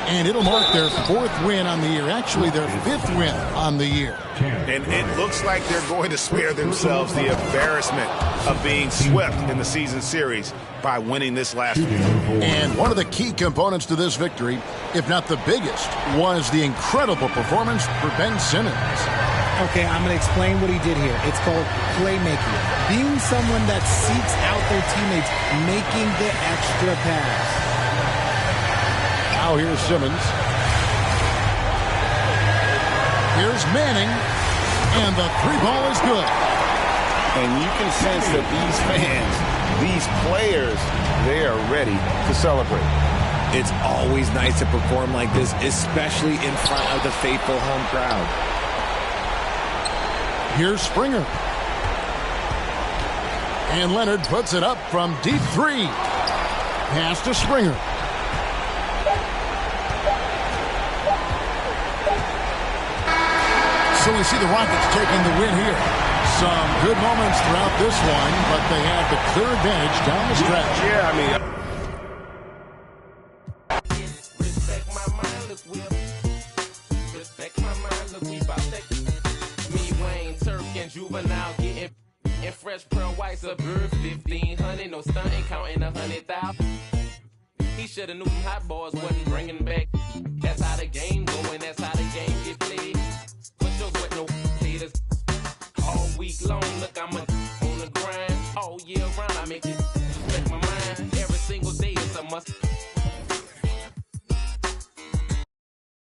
And it'll mark their 4th win on the year. Actually, their 5th win on the year. And it looks like they're going to spare themselves the embarrassment of being swept in the season series by winning this last one. And one of the key components to this victory, if not the biggest, was the incredible performance for Ben Simmons. Okay, I'm going to explain what he did here. It's called playmaking. Being someone that seeks out their teammates, making the extra pass. Now here's Simmons. Here's Manning. And the 3-ball is good. And you can sense that these fans, these players, they are ready to celebrate. It's always nice to perform like this, especially in front of the faithful home crowd. Here's Springer. And Leonard puts it up from deep 3. Pass to Springer. So we see the Rockets taking the win here. Some good moments throughout this one, but they have the clear advantage down the stretch. Yeah, I mean... Respect my mind, look, respect my mind, look, we bout that. Me, Wayne, Turk, and Juvenile getting and fresh pearl white suburb 1,500, no stunting, counting 100,000. He shoulda knew them hot boys wasn't bringing back. That's how the game going, that's how the game get played. With no haters all week long. Look, I'm on the grind all year round. I make it respect my mind. Every single day is a must.